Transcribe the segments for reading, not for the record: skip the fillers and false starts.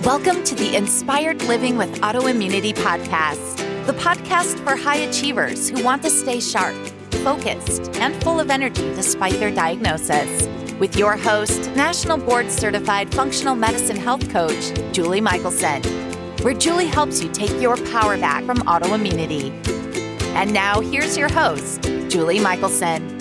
Welcome to the Inspired Living with Autoimmunity podcast, the podcast for high achievers who want to stay sharp, focused, and full of energy despite their diagnosis. With your host, National Board Certified Functional Medicine Health Coach, Julie Michelson, where Julie helps you take your power back from autoimmunity. And now here's your host, Julie Michelson.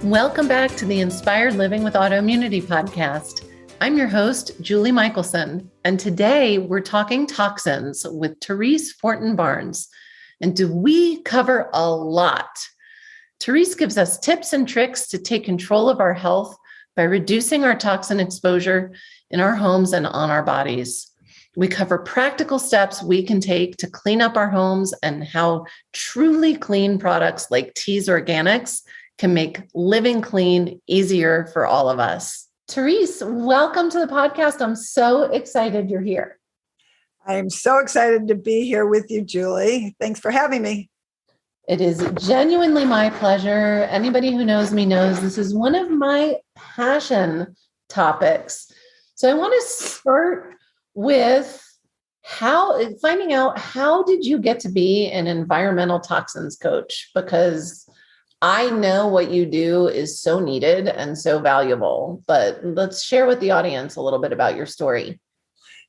Welcome back to the Inspired Living with Autoimmunity podcast. I'm your host, Julie Michelson, and today we're talking toxins with Therese Forton-Barnes. And do we cover a lot? Therese gives us tips and tricks to take control of our health by reducing our toxin exposure in our homes and on our bodies. We cover practical steps we can take to clean up our homes and how truly clean products like Teas Organics can make living clean easier for all of us. Therese, welcome to the podcast. I'm so excited you're here. I'm so excited to be here with you, Julie. Thanks for having me. It is genuinely my pleasure. Anybody who knows me knows this is one of my passion topics. So I want to start with finding out how did you get to be an environmental toxins coach? Because I know what you do is so needed and so valuable, but let's share with the audience a little bit about your story.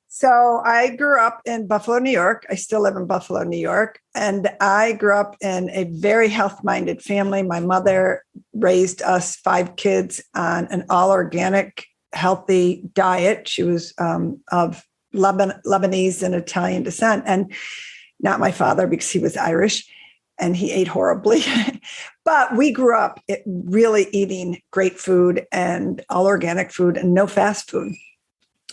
So I grew up in Buffalo, New York. I still live in Buffalo, New York. And I grew up in a very health-minded family. My mother raised us 5 kids on an all-organic, healthy diet. She was of Lebanese and Italian descent, and not my father because he was Irish and he ate horribly. But we grew up really eating great food and all organic food and no fast food.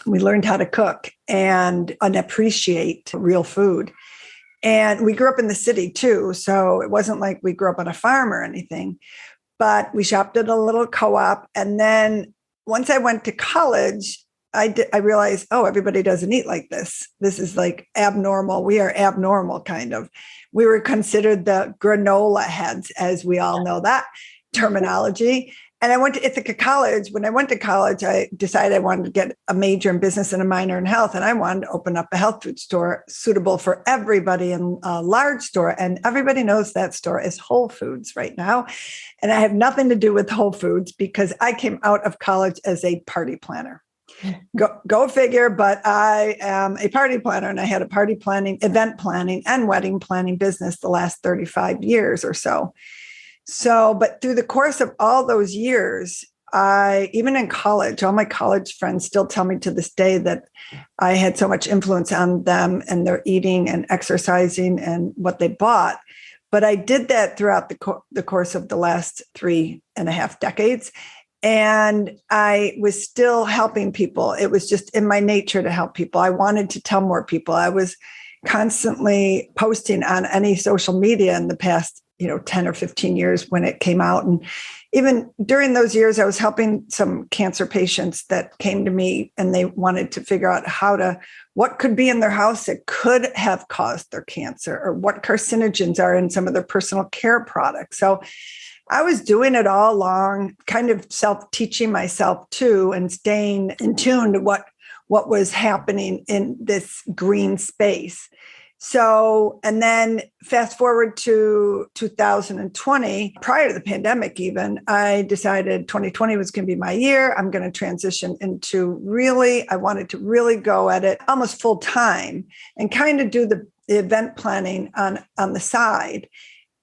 We learned how to cook and appreciate real food. And we grew up in the city too. So it wasn't like we grew up on a farm or anything, but we shopped at a little co-op. And then once I went to college, I realized, everybody doesn't eat like this. This is like abnormal. We are abnormal, kind of. We were considered the granola heads, as we all know that terminology. And I went to Ithaca College. When I went to college, I decided I wanted to get a major in business and a minor in health. And I wanted to open up a health food store suitable for everybody in a large store. And everybody knows that store is Whole Foods right now. And I have nothing to do with Whole Foods because I came out of college as a party planner. Go figure, but I am a party planner and I had a party planning, event planning, and wedding planning business the last 35 years or so. But through the course of all those years, even in college, all my college friends still tell me to this day that I had so much influence on them and their eating and exercising and what they bought. But I did that throughout the course of the last 3.5 decades. And I was still helping people. It was just in my nature to help people. I wanted to tell more people. I was constantly posting on any social media in the past, 10 or 15 years when it came out. And even during those years, I was helping some cancer patients that came to me and they wanted to figure out what could be in their house that could have caused their cancer or what carcinogens are in some of their personal care products. So I was doing it all along, kind of self-teaching myself too, and staying in tune to what was happening in this green space. So, and then fast forward to 2020, prior to the pandemic even, I decided 2020 was going to be my year. I'm going to transition into I wanted to really go at it almost full time and kind of do the event planning on the side.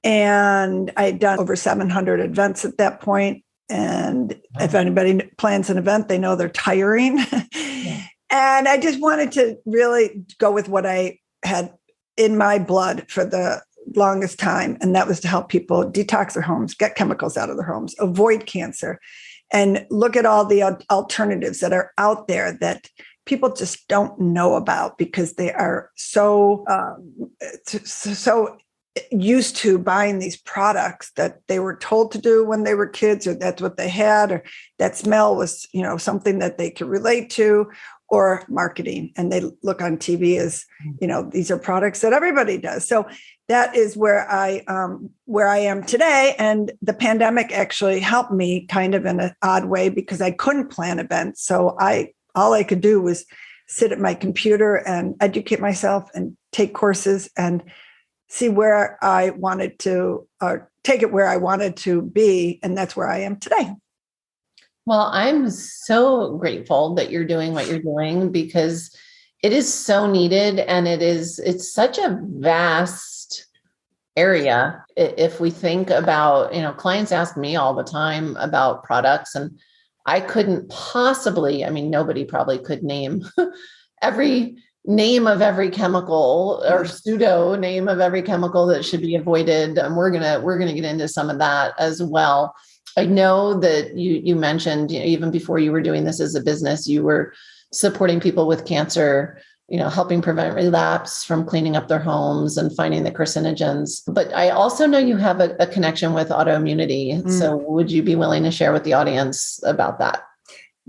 And I had done over 700 events at that point. And if anybody plans an event, they know they're tiring. Yeah. And I just wanted to really go with what I had in my blood for the longest time. And that was to help people detox their homes, get chemicals out of their homes, avoid cancer, and look at all the alternatives that are out there that people just don't know about because they are so used to buying these products that they were told to do when they were kids, or that's what they had, or that smell was, something that they could relate to, or marketing. And they look on TV as, these are products that everybody does. So that is where I am today. And the pandemic actually helped me kind of in an odd way because I couldn't plan events. So all I could do was sit at my computer and educate myself and take courses and see where I wanted to, or take it where I wanted to be. And that's where I am today. Well, I'm so grateful that you're doing what you're doing because it is so needed. And it's such a vast area. If we think about, clients ask me all the time about products, and I couldn't possibly, nobody probably could name every name of every chemical or pseudo name of every chemical that should be avoided. And we're gonna get into some of that as well. I know that you mentioned, even before you were doing this as a business, you were supporting people with cancer, helping prevent relapse from cleaning up their homes and finding the carcinogens. But I also know you have a connection with autoimmunity. So would you be willing to share with the audience about that?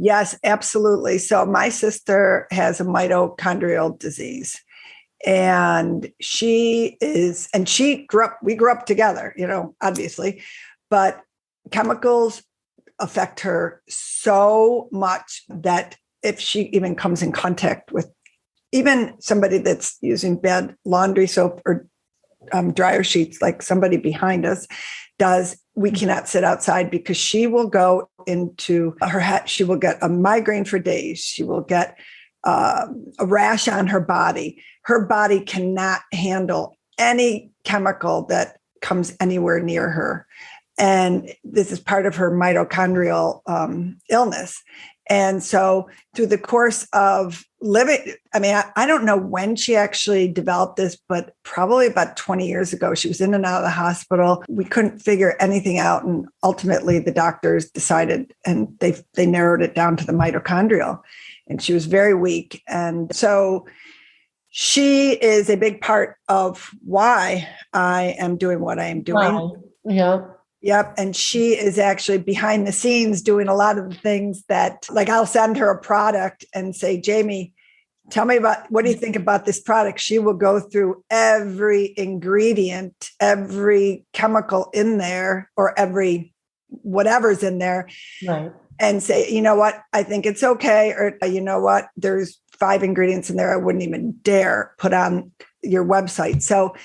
Yes, absolutely. So my sister has a mitochondrial disease, and we grew up together, obviously, but chemicals affect her so much that if she even comes in contact with even somebody that's using bad laundry soap or dryer sheets, like somebody behind us does, we cannot sit outside because she will go into her head. She will get a migraine for days. She will get a rash on her body. Her body cannot handle any chemical that comes anywhere near her. And this is part of her mitochondrial illness. And so through the course of living, I don't know when she actually developed this, but probably about 20 years ago. She was in and out of the hospital. We couldn't figure anything out. And ultimately the doctors decided, and they narrowed it down to the mitochondrial. And she was very weak. And so she is a big part of why I am doing what I am doing. Wow. Yeah. Yep. And she is actually behind the scenes doing a lot of the things that, like, I'll send her a product and say, Jamie, tell me what do you think about this product? She will go through every ingredient, every chemical in there, or every whatever's in there. Right. And say, you know what, I think it's okay. Or you know what, there's 5 ingredients in there I wouldn't even dare put on your website. So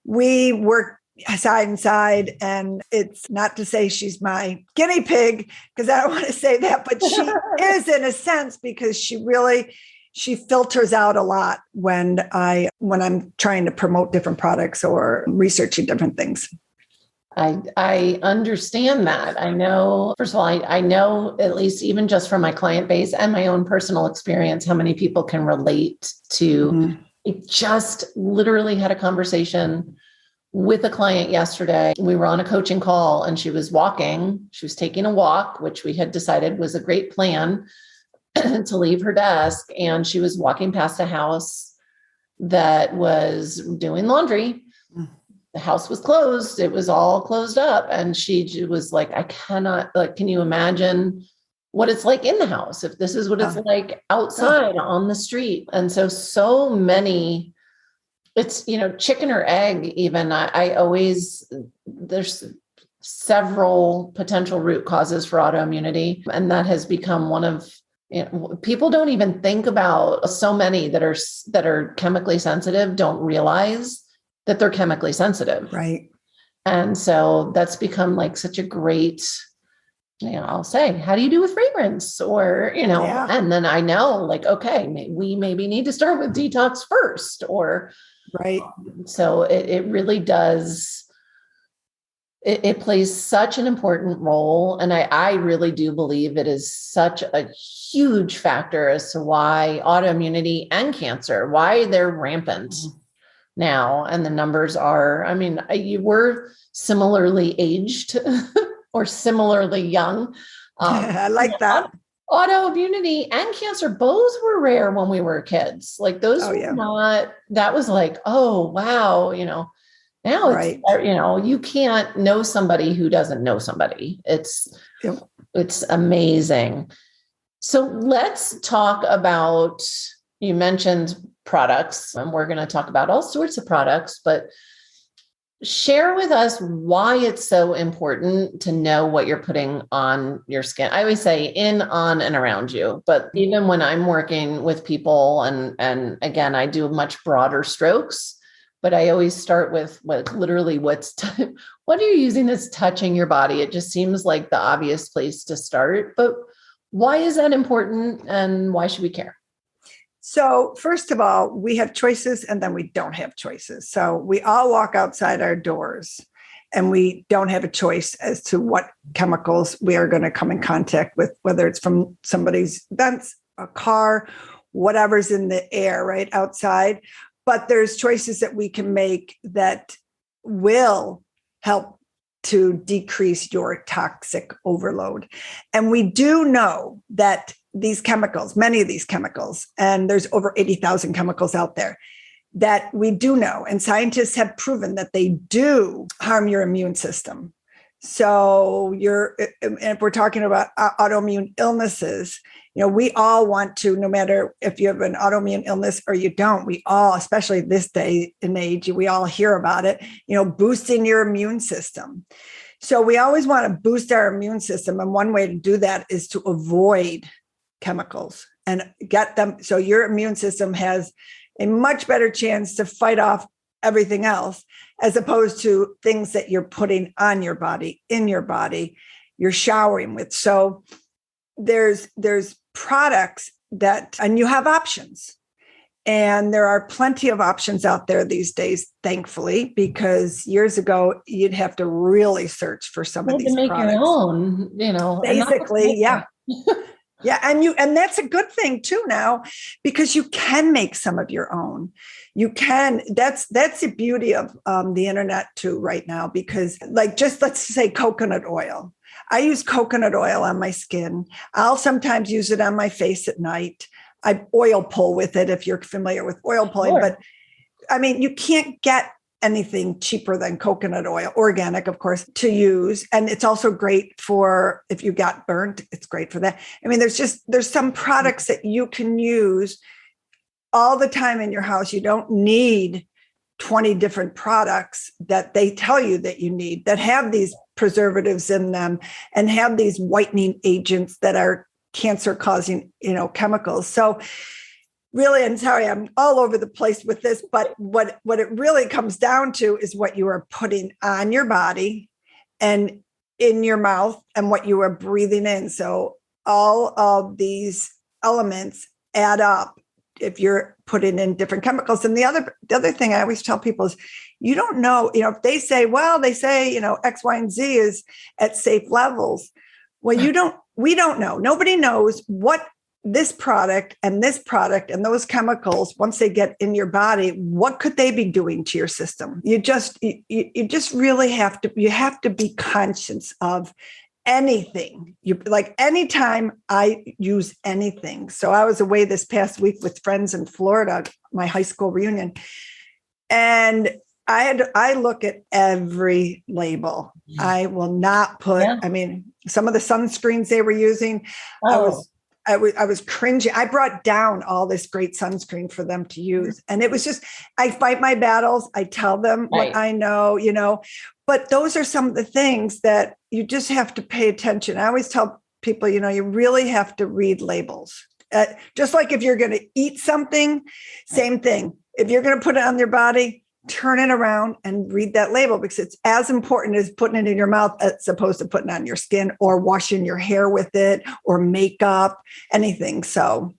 we work side and side. And it's not to say she's my guinea pig, because I don't want to say that, but she is in a sense, because she filters out a lot when I'm trying to promote different products or researching different things. I understand that. I know, first of all, I know, at least even just from my client base and my own personal experience, how many people can relate to. I just literally had a conversation with a client yesterday. We were on a coaching call and she was walking. She was taking a walk, which we had decided was a great plan to leave her desk. And she was walking past a house that was doing laundry. The house was closed. It was all closed up. And she was like, I cannot, can you imagine what it's like in the house if this is what it's like outside on the street? And so many, it's, chicken or egg, even. I always, there's several potential root causes for autoimmunity. And that has become one of, people don't even think about, so many that are chemically sensitive don't realize that they're chemically sensitive. Right. And so that's become like such a great, I'll say, how do you do with fragrance? Or, and then I know, okay, we maybe need to start with detox first, or, right. So it really does. It plays such an important role. And I really do believe it is such a huge factor as to why autoimmunity and cancer, why they're rampant now. And the numbers are, you were similarly aged or similarly young. I like that. Autoimmunity and cancer both were rare when we were kids. Those were not, that was oh, wow. Now it's, right. You can't know somebody who doesn't know somebody. It's amazing. So let's talk about, you mentioned products, and we're going to talk about all sorts of products, but share with us why it's so important to know what you're putting on your skin. I always say in, on, and around you, but even when I'm working with people, and again, I do much broader strokes, but I always start with what are you using that's touching your body? It just seems like the obvious place to start, but why is that important and why should we care? So first of all, we have choices and then we don't have choices. So we all walk outside our doors and we don't have a choice as to what chemicals we are going to come in contact with, whether it's from somebody's vents, a car, whatever's in the air right outside. But there's choices that we can make that will help to decrease your toxic overload. And we do know that these chemicals, many of these chemicals, and there's over 80,000 chemicals out there that we do know, and scientists have proven that they do harm your immune system. So if we're talking about autoimmune illnesses, we all want to, no matter if you have an autoimmune illness or you don't, we all, especially this day and age, we all hear about it, boosting your immune system. So we always want to boost our immune system. And one way to do that is to avoid chemicals and get them. So your immune system has a much better chance to fight off everything else, as opposed to things that you're putting on your body, in your body, you're showering with. So there's products and you have options. And there are plenty of options out there these days, thankfully, because years ago, you'd have to really search for some of these make products. Your own, Basically, yeah. Yeah. And that's a good thing too now, because you can make some of your own. You can, that's the beauty of the internet too right now, because let's say coconut oil. I use coconut oil on my skin. I'll sometimes use it on my face at night. I oil pull with it, if you're familiar with oil pulling, Sure. But I mean, you can't get anything cheaper than coconut oil, organic, of course, to use. And it's also great for if you got burnt, it's great for that. I mean, there's some products that you can use all the time in your house. You don't need 20 different products that they tell you that you need, that have these preservatives in them and have these whitening agents that are cancer causing, chemicals. So really, and sorry, I'm all over the place with this, but what it really comes down to is what you are putting on your body and in your mouth and what you are breathing in. So all of these elements add up if you're putting in different chemicals. And the other thing I always tell people is, you don't know, if they say X, Y, and Z is at safe levels. Well, we don't know. Nobody knows what this product and those chemicals, once they get in your body, what could they be doing to your system? You just really have to be conscious of anything. Anytime I use anything. So I was away this past week with friends in Florida, my high school reunion, and I look at every label. I will not put, some of the sunscreens they were using, I was cringing. I brought down all this great sunscreen for them to use. And it was just, I fight my battles. I tell them what I know, but those are some of the things that you just have to pay attention. I always tell people, you really have to read labels. Just like if you're going to eat something, same thing. If you're going to put it on your body, turn it around and read that label, because it's as important as putting it in your mouth as opposed to putting it on your skin or washing your hair with it or makeup, anything. So.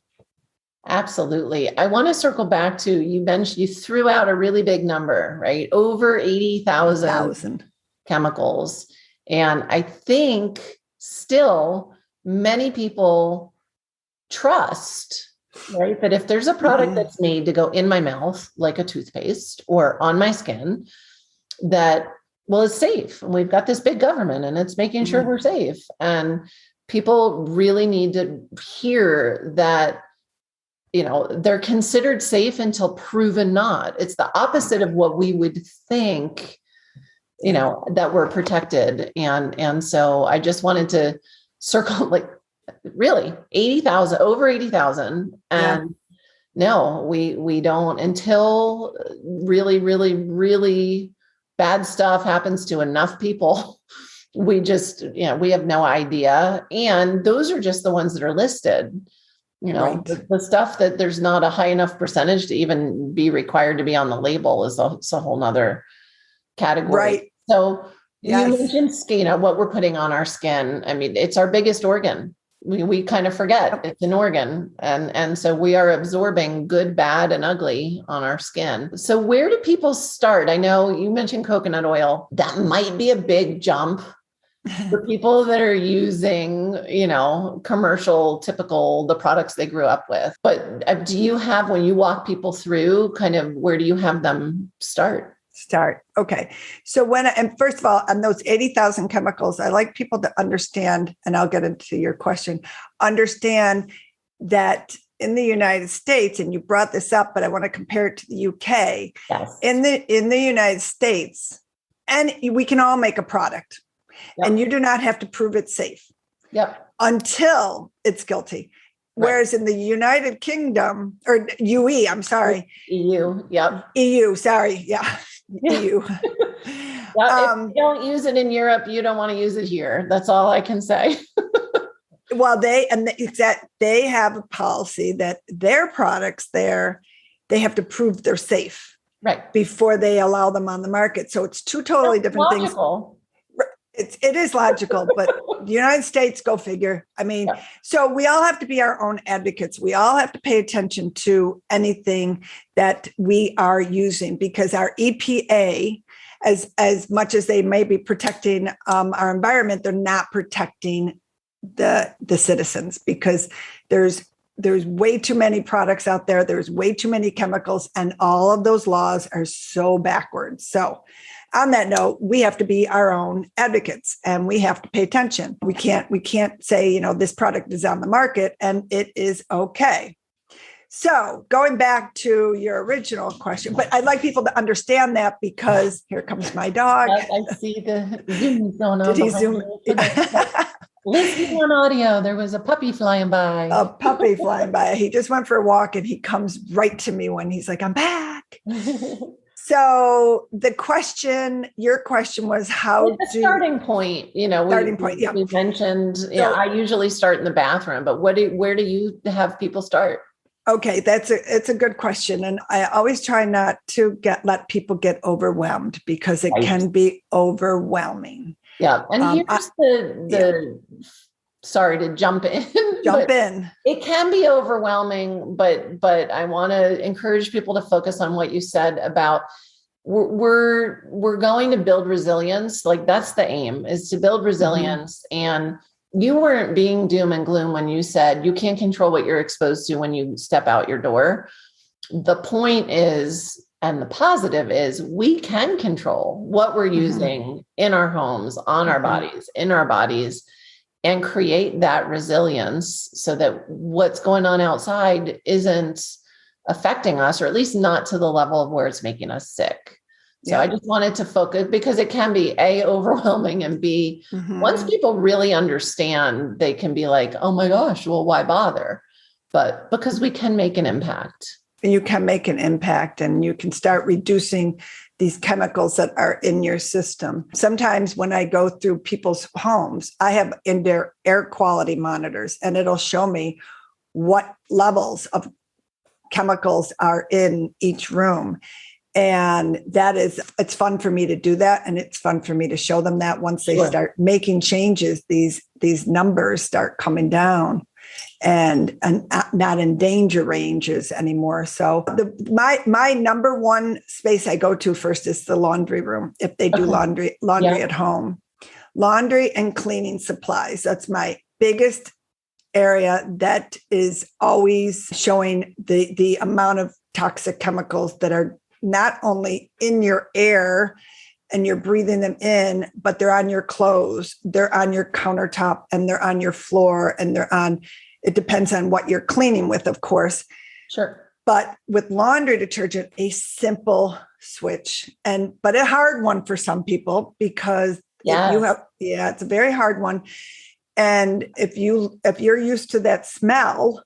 Absolutely. I want to circle back to, you mentioned, you threw out a really big number, right? Over 80,000 chemicals. And I think still many people trust, right, that if there's a product that's made to go in my mouth, like a toothpaste, or on my skin, that, it's safe. And we've got this big government and it's making sure we're safe. And people really need to hear that, they're considered safe until proven not. It's the opposite of what we would think, that we're protected. And so I just wanted to circle, Really, 80,000, over 80,000. Yeah. And no, we don't until really, really, really bad stuff happens to enough people. We just, we have no idea. And those are just the ones that are listed. Right. The stuff that there's not a high enough percentage to even be required to be on the label is it's a whole nother category. Right. So Yes. you mentioned skin, what we're putting on our skin. I mean, it's our biggest organ. We kind of forget it's an organ. And so we are absorbing good, bad, and ugly on our skin. So where do people start? I know you mentioned coconut oil. That might be a big jump for people that are using, commercial, typical, the products they grew up with. But do you have, when you walk people through, kind of where do you have them start? Okay. So and first of all, on those 80,000 chemicals, I like people to understand, and I'll get into your question, understand that in the United States, and you brought this up, but I want to compare it to the UK. Yes. In the United States, and we can all make a product. Yep. And you do not have to prove it's safe. Yep. Until it's guilty. Right. Whereas in the United Kingdom, or UE, I'm sorry. EU, yep. EU, sorry, yeah. EU. Well, if you don't use it in Europe, you don't want to use it here. That's all I can say. Well, they have a policy that their products there, they have to prove they're safe. Right. Before they allow them on the market. So it's two totally different logical. things. It is logical, but the United States, go figure. I mean, yeah. So we all have to be our own advocates. We all have to pay attention to anything that we are using, because our EPA, as much as they may be protecting our environment, they're not protecting the citizens, because there's way too many products out there. There's way too many chemicals, and all of those laws are so backwards. So on that note, we have to be our own advocates, and we have to pay attention. We can't say, this product is on the market and it is okay. So going back to your original question, but I'd like people to understand that, because here comes my dog. I see the Zoom going on. Did he zoom? Listening on audio, there was a puppy flying by. A puppy flying by. He just went for a walk, and he comes right to me when he's like, I'm back. So your question was starting point, starting point. Yeah. We mentioned, I usually start in the bathroom, but where do you have people start? Okay. It's a good question. And I always try not to let people get overwhelmed, because it can be overwhelming. Yeah. And here's sorry to jump in. Jump in. It can be overwhelming, but I want to encourage people to focus on what you said about we're going to build resilience. Like, that's the aim, is to build resilience. Mm-hmm. And you weren't being doom and gloom when you said you can't control what you're exposed to when you step out your door. The point is, and the positive is, we can control what we're using in our homes, on our bodies, in our bodies, and create that resilience so that what's going on outside isn't affecting us, or at least not to the level of where it's making us sick. So I just wanted to focus, because it can be overwhelming, and once people really understand, they can be like, oh my gosh, well, why bother? But because we can make an impact. You can make an impact, and you can start reducing these chemicals that are in your system. Sometimes when I go through people's homes, I have indoor air quality monitors, and it'll show me what levels of chemicals are in each room. And it's fun for me to do that. And it's fun for me to show them that once they start making changes, these numbers start coming down and not in danger ranges anymore. So my number one space I go to first is the laundry room. If they do laundry at home, laundry and cleaning supplies, that's my biggest area that is always showing the amount of toxic chemicals that are not only in your air and you're breathing them in, but they're on your clothes, they're on your countertop, and they're on your floor, and it depends on what you're cleaning with, of course. Sure. But with laundry detergent, a simple switch, but a hard one for some people, because it's a very hard one. And if you're used to that smell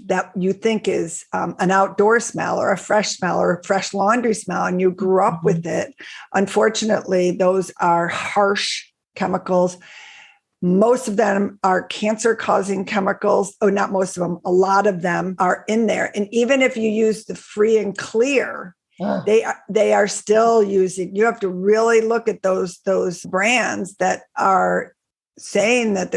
that you think is an outdoor smell or a fresh smell or a fresh laundry smell, and you grew up with it, unfortunately, those are harsh chemicals. Most of them are cancer-causing chemicals. Oh, not most of them. A lot of them are in there. And even if you use the free and clear, they are still using. You have to really look at those brands that are saying that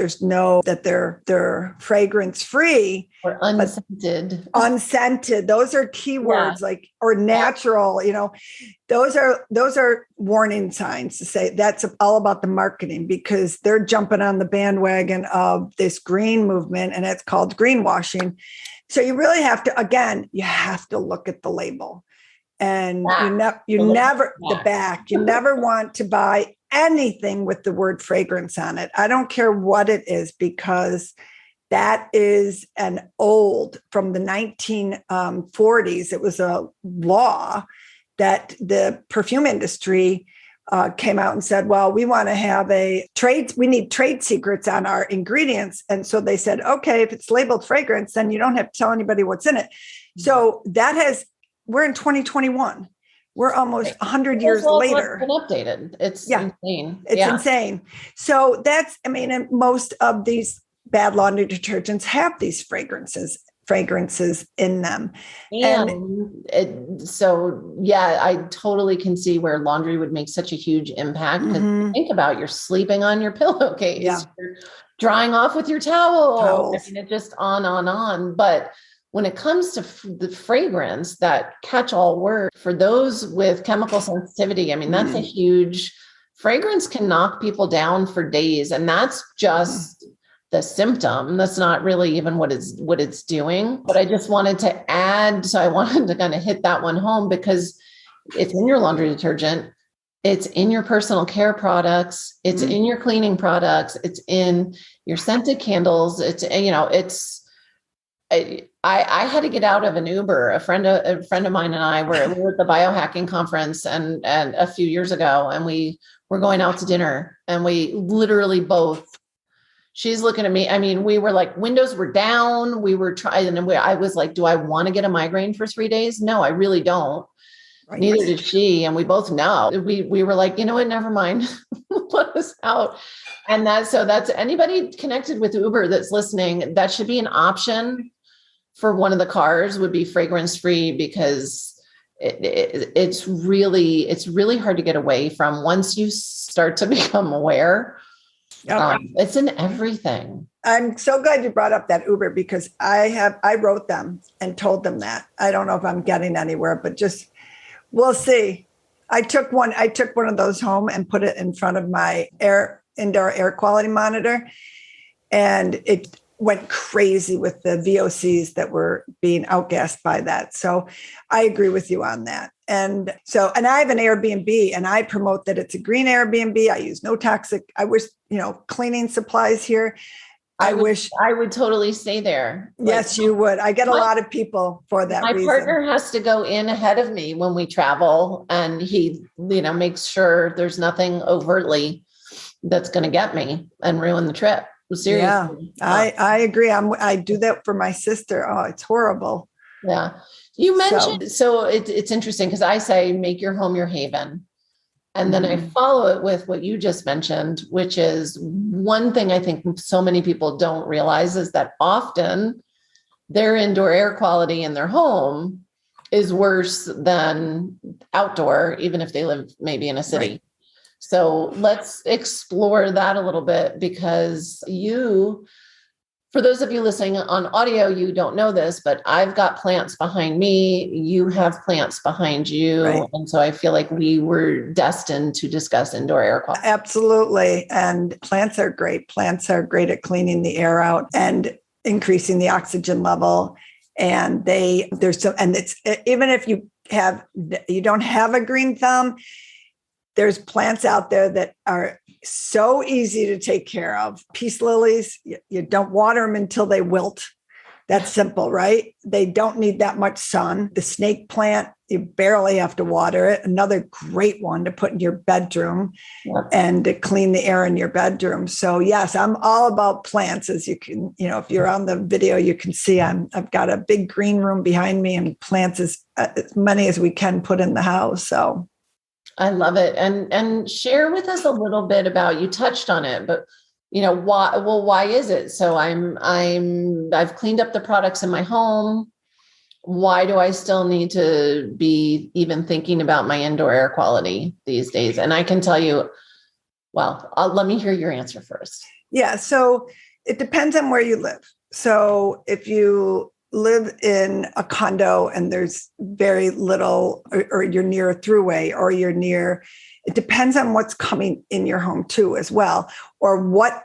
they're fragrance free or unscented. Unscented. Those are keywords or natural, those are warning signs to say that's all about the marketing, because they're jumping on the bandwagon of this green movement, and it's called greenwashing. So you really have to look at the label, and you never want to buy anything with the word fragrance on it. I don't care what it is, because that is from the 1940s. It was a law that the perfume industry came out and said, well, we want to have we need trade secrets on our ingredients. And so they said, okay, if it's labeled fragrance, then you don't have to tell anybody what's in it. So we're in 2021. We're almost 100 years later. Been updated. It's insane. It's insane. So and most of these bad laundry detergents have these fragrances in them. I totally can see where laundry would make such a huge impact, because think about, you're sleeping on your pillowcase, you're drying off with your towels. I mean, it just on. But when it comes to the fragrance, that catch-all word for those with chemical sensitivity, I mean, that's a huge. Fragrance can knock people down for days, and that's just the symptom. That's not really even what it's doing. But I just wanted to add, so I wanted to kind of hit that one home, because it's in your laundry detergent, it's in your personal care products, it's in your cleaning products, it's in your scented candles. I had to get out of an Uber. A friend of mine and I were at the biohacking conference and a few years ago, and we were going out to dinner, and we literally both. She's looking at me. I mean, we were like, windows were down. We were trying, and I was like, do I want to get a migraine for 3 days? No, I really don't. Right. Neither did she. And we both know. We were like, you know what? Never mind. Let us out. And that's anybody connected with Uber that's listening, that should be an option for one of the cars, would be fragrance free, because it's really hard to get away from once you start to become aware. It's in everything. I'm so glad you brought up that Uber, because I wrote them and told them that. I don't know if I'm getting anywhere, but we'll see. I took one of those home and put it in front of my indoor air quality monitor, and it went crazy with the VOCs that were being outgassed by that. So I agree with you on that. And I have an Airbnb, and I promote that it's a green Airbnb. I use no toxic. I wish, cleaning supplies here. I would totally stay there. Yes, you would. I get a lot of people for that reason. My partner has to go in ahead of me when we travel, and he, makes sure there's nothing overtly that's going to get me and ruin the trip. Seriously. Yeah, I agree. I do that for my sister. Oh, it's horrible. Yeah. You mentioned, so it's interesting, because I say, make your home your haven. And then I follow it with what you just mentioned, which is one thing I think so many people don't realize, is that often their indoor air quality in their home is worse than outdoor, even if they live maybe in a city. Right. So let's explore that a little bit, because for those of you listening on audio, you don't know this, but I've got plants behind me. You have plants behind you. Right. And so I feel like we were destined to discuss indoor air quality. Absolutely. And plants are great. Plants are great at cleaning the air out and increasing the oxygen level. And it's even if you don't have a green thumb, there's plants out there that are so easy to take care of. Peace lilies, you don't water them until they wilt. That's simple, right? They don't need that much sun. The snake plant, You barely have to water it. Another great one to put in your bedroom and to clean the air in your bedroom. So yes, I'm all about plants. As you can, if you're on the video, you can see I've got a big green room behind me and plants as many as we can put in the house. So I love it. And share with us a little bit about, you touched on it, but why is it? So I've cleaned up the products in my home. Why do I still need to be even thinking about my indoor air quality these days? And I can tell you, let me hear your answer first. Yeah. So it depends on where you live. So if you live in a condo and there's very little, or you're near a throughway, or it depends on what's coming in your home too, as well, or what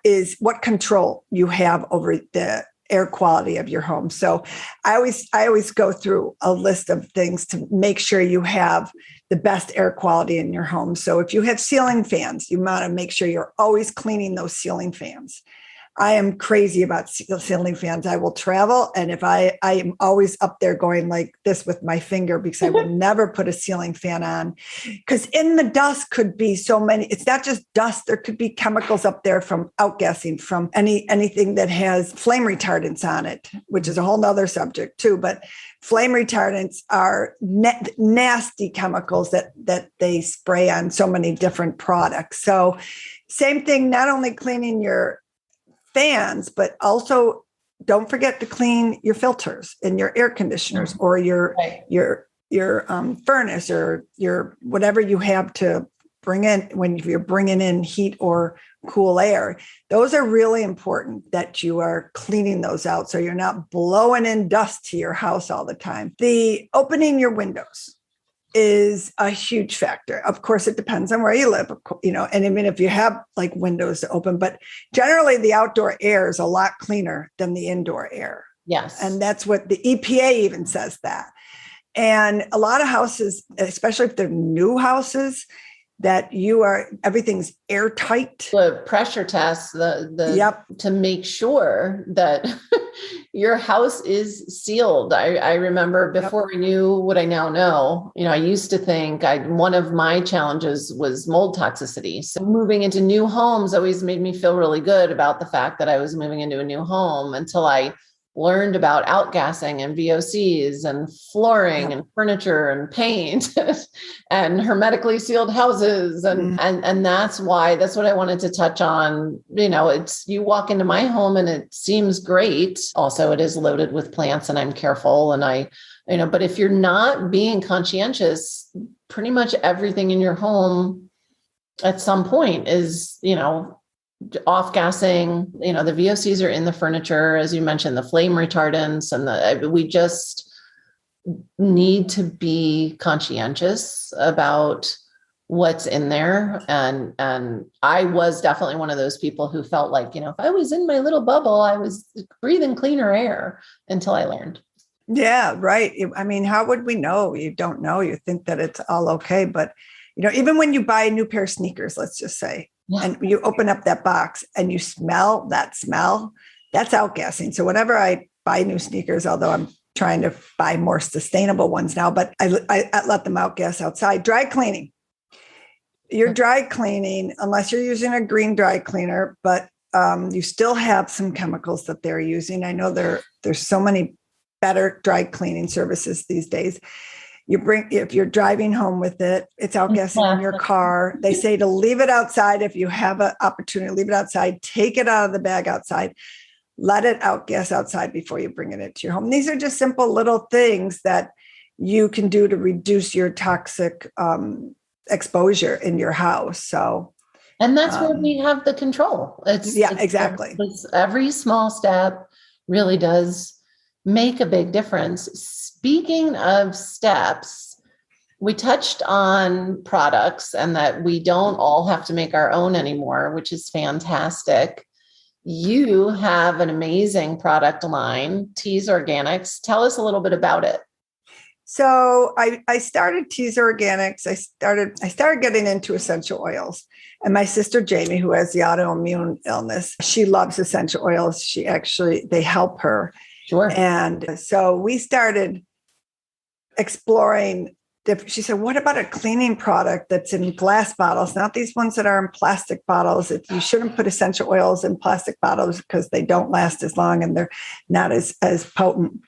control you have over the air quality of your home. So I always go through a list of things to make sure you have the best air quality in your home. So if you have ceiling fans, you want to make sure you're always cleaning those ceiling fans. I am crazy about ceiling fans. I will travel, and if I am always up there going like this with my finger, because I will never put a ceiling fan on, because in the dust could be so many. It's not just dust. There could be chemicals up there from outgassing from anything that has flame retardants on it, which is a whole nother subject too. But flame retardants are nasty chemicals that they spray on so many different products. So same thing, not only cleaning your fans, but also don't forget to clean your filters in your air conditioners or your furnace, or your whatever you have to bring in when you're bringing in heat or cool air. Those are really important that you are cleaning those out so you're not blowing in dust to your house all the time. The opening your windows is a huge factor. Of course, it depends on where you live, and I mean, if you have like windows to open, but generally the outdoor air is a lot cleaner than the indoor air. Yes. And that's what the EPA even says that. And a lot of houses, especially if they're new houses, that everything's airtight. The pressure tests, to make sure that your house is sealed. I remember before I knew what I now know, I used to think one of my challenges was mold toxicity. So moving into new homes always made me feel really good about the fact that I was moving into a new home, until I learned about outgassing and VOCs and flooring and furniture and paint and hermetically sealed houses. And that's what I wanted to touch on. It's, you walk into my home and it seems great. Also, it is loaded with plants and I'm careful. And but if you're not being conscientious, pretty much everything in your home at some point is, off gassing. The VOCs are in the furniture, as you mentioned, the flame retardants, and we just need to be conscientious about what's in there. And I was definitely one of those people who felt like, if I was in my little bubble, I was breathing cleaner air, until I learned. Yeah, right. I mean, how would we know? You don't know. You think that it's all okay. But, even when you buy a new pair of sneakers, let's just say, and you open up that box and you smell that smell, that's outgassing. So whenever I buy new sneakers, although I'm trying to buy more sustainable ones now, but I let them outgas outside. Dry cleaning. You're dry cleaning, unless you're using a green dry cleaner, but you still have some chemicals that they're using. I know there's so many better dry cleaning services these days. If you're driving home with it, it's outgassing in your car. They say to leave it outside. If you have an opportunity, leave it outside, take it out of the bag outside, let it outgas outside before you bring it into your home. These are just simple little things that you can do to reduce your toxic exposure in your house. So, and that's where we have the control. Exactly. Every small step really does make a big difference. Speaking of steps, we touched on products and that we don't all have to make our own anymore, which is fantastic. You have an amazing product line, Tease Organics. Tell us a little bit about it. So I started Tease Organics. I started getting into essential oils. And my sister, Jamie, who has the autoimmune illness, she loves essential oils. They help her. Sure. And so we started exploring she said, what about a cleaning product that's in glass bottles, not these ones that are in plastic bottles? You shouldn't put essential oils in plastic bottles because they don't last as long and they're not as potent.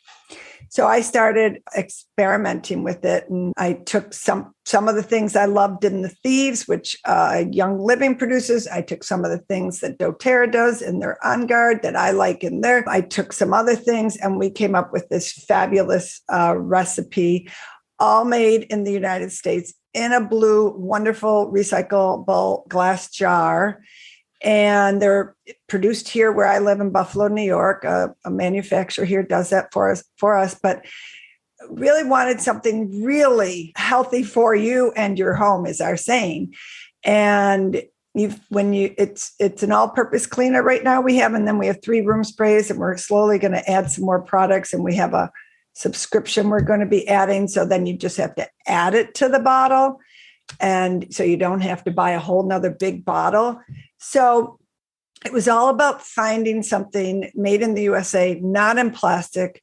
So I started experimenting with it, and I took some of the things I loved in the Thieves, which Young Living produces. I took some of the things that doTERRA does in their On Guard that I like in there. I took some other things, and we came up with this fabulous recipe, all made in the United States in a blue, wonderful, recyclable glass jar. And they're produced here where I live in Buffalo, New York. A manufacturer here does that for us, but really wanted something really healthy for you and your home, is our saying. And it's an all-purpose cleaner right now we have, and then we have 3 room sprays, and we're slowly going to add some more products, and we have a subscription we're going to be adding. So then you just have to add it to the bottle. And so you don't have to buy a whole nother big bottle. So it was all about finding something made in the USA, not in plastic,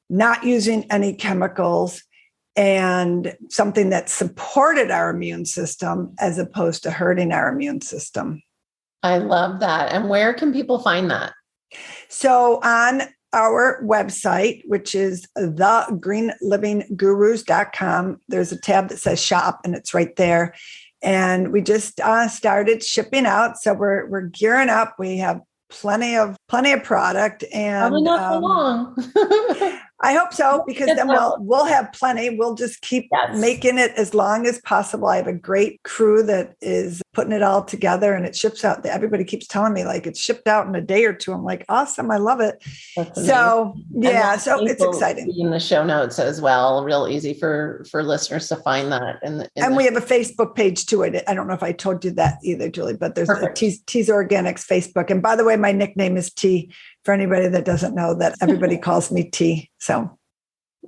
not using any chemicals, and something that supported our immune system as opposed to hurting our immune system. I love that. And where can people find that? So on our website, which is thegreenlivinggurus.com, there's a tab that says shop, and it's right there. And we just started shipping out. So we're gearing up. We have plenty of product, and probably not so long. I hope so, because then we'll have plenty. We'll just keep making it as long as possible. I have a great crew that is putting it all together, and it ships out. Everybody keeps telling me like it's shipped out in a day or two. I'm like, awesome. I love it. So yeah, so it's exciting. In the show notes as well, real easy for listeners to find that. And we have a Facebook page to it. I don't know if I told you that either, Julie, but there's a T's Organics Facebook. And by the way, my nickname is T. For anybody that doesn't know, that everybody calls me T. So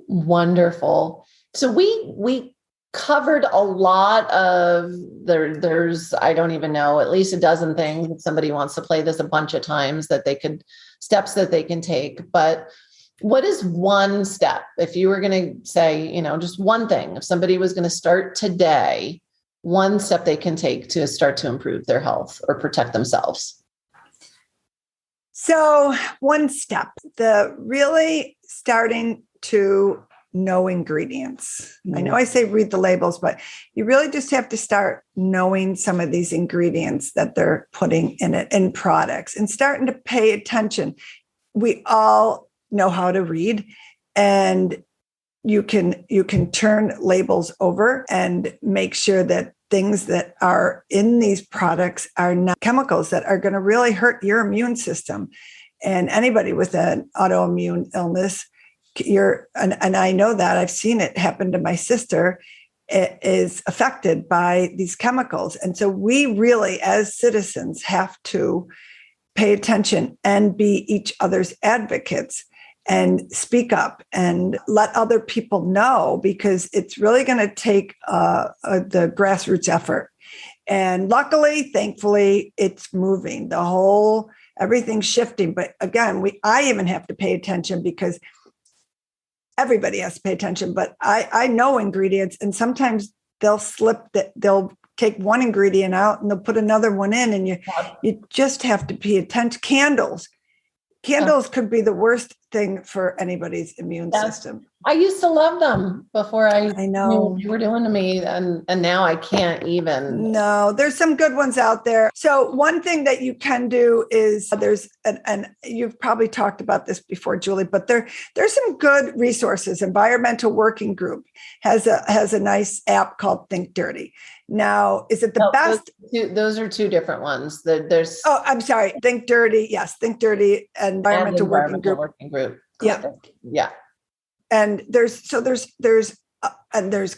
wonderful. So we covered a lot of there's, I don't even know, at least a dozen things. If somebody wants to play this a bunch of times, steps that they can take. But what is one step? If you were going to say, just one thing, if somebody was going to start today, one step they can take to start to improve their health or protect themselves? So one step, the really starting to know ingredients. I know I say read the labels, but you really just have to start knowing some of these ingredients that they're putting in it, in products, and starting to pay attention. We all know how to read, and you can turn labels over and make sure that things that are in these products are not chemicals that are going to really hurt your immune system. And anybody with an autoimmune illness, and I know that I've seen it happen to my sister, is affected by these chemicals. And so we really, as citizens, have to pay attention and be each other's advocates and speak up and let other people know, because it's really going to take the grassroots effort. And luckily, thankfully, it's moving. Everything's shifting. But again, I even have to pay attention, because everybody has to pay attention. But I know ingredients, and sometimes they'll slip that they'll take one ingredient out and they'll put another one in, and you just have to pay attention. Candles could be the worst thing for anybody's immune system. I used to love them before I know knew what you were doing to me, and now I can't even. No, there's some good ones out there. So one thing that you can do is there's and you've probably talked about this before, Julie, but there's some good resources. Environmental Working Group has a nice app called Think Dirty. Now, is it the best? Those are two different ones. There's. Oh, I'm sorry. Think Dirty. Yes. Think Dirty and Environmental Working Group. Yeah. And there's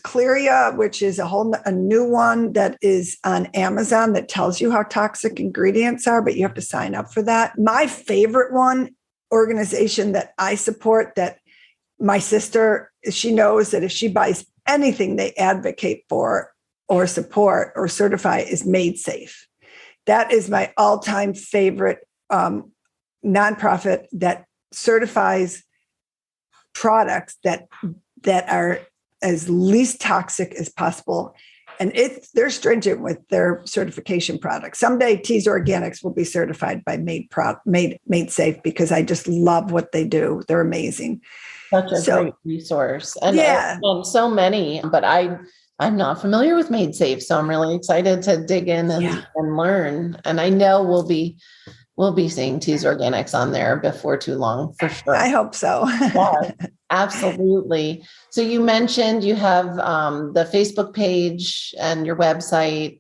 Clearia, which is a new one that is on Amazon that tells you how toxic ingredients are, but you have to sign up for that. My favorite organization that I support, that my sister, she knows that if she buys anything they advocate for or support or certify, is Made Safe. That is my all-time favorite nonprofit that certifies products that are as least toxic as possible. And they're stringent with their certification products. Someday Tease Organics will be certified by Made Safe, because I just love what they do. They're amazing. Such a great resource. And so many, but I'm not familiar with Made Safe. So I'm really excited to dig in and learn. And I know we'll be seeing Tease Organics on there before too long, for sure. I hope so. Yeah, absolutely. So you mentioned you have the Facebook page and your website.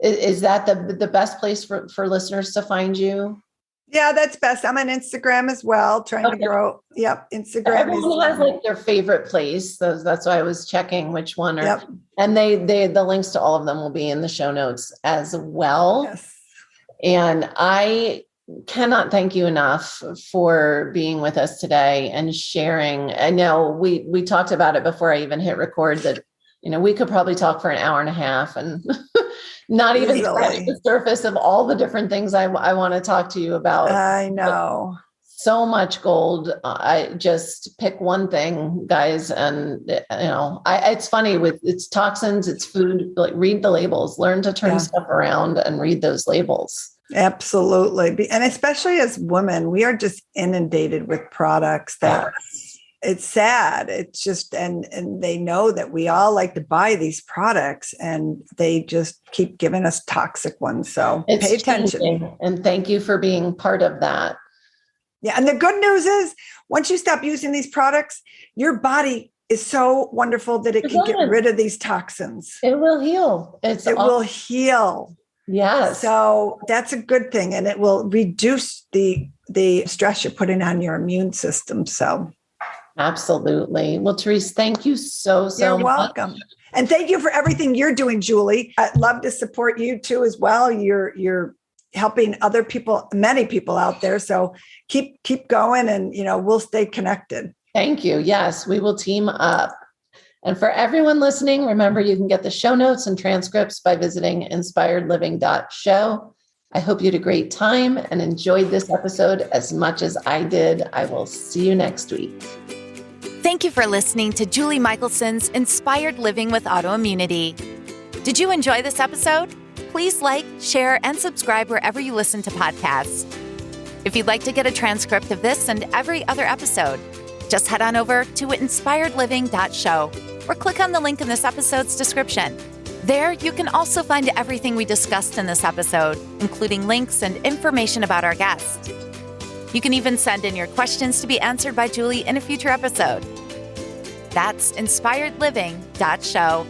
Is that the best place for listeners to find you? Yeah, that's best. I'm on Instagram as well, trying to grow. Yep, Instagram. Everyone has like their favorite place. So that's why I was checking which one. And the links to all of them will be in the show notes as well. Yes. And I cannot thank you enough for being with us today and sharing. I know we talked about it before I even hit record that, we could probably talk for an hour and a half and not even scratch the surface of all the different things I want to talk to you about. I know. So much gold. I just pick one thing, guys. And, it's funny it's toxins, it's food, like read the labels, learn to turn stuff around and read those labels. Absolutely. And especially as women, we are just inundated with products that it's sad. It's just, and they know that we all like to buy these products and they just keep giving us toxic ones. So pay attention. Changing. And thank you for being part of that. Yeah. And the good news is once you stop using these products, your body is so wonderful that it can get rid of these toxins. It will heal. It will heal. Yes. So that's a good thing. And it will reduce the stress you're putting on your immune system. So absolutely. Well, Therese, thank you so much. You're welcome. And thank you for everything you're doing, Julie. I'd love to support you too as well. You're helping other people, many people out there. So keep going and, we'll stay connected. Thank you. Yes, we will team up. And for everyone listening, remember you can get the show notes and transcripts by visiting inspiredliving.show. I hope you had a great time and enjoyed this episode as much as I did. I will see you next week. Thank you for listening to Julie Michelson's Inspired Living with Autoimmunity. Did you enjoy this episode? Please like, share, and subscribe wherever you listen to podcasts. If you'd like to get a transcript of this and every other episode, just head on over to inspiredliving.show or click on the link in this episode's description. There, you can also find everything we discussed in this episode, including links and information about our guest. You can even send in your questions to be answered by Julie in a future episode. That's inspiredliving.show.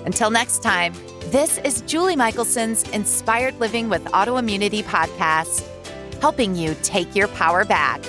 Until next time, this is Julie Michelson's Inspired Living with Autoimmunity podcast, helping you take your power back.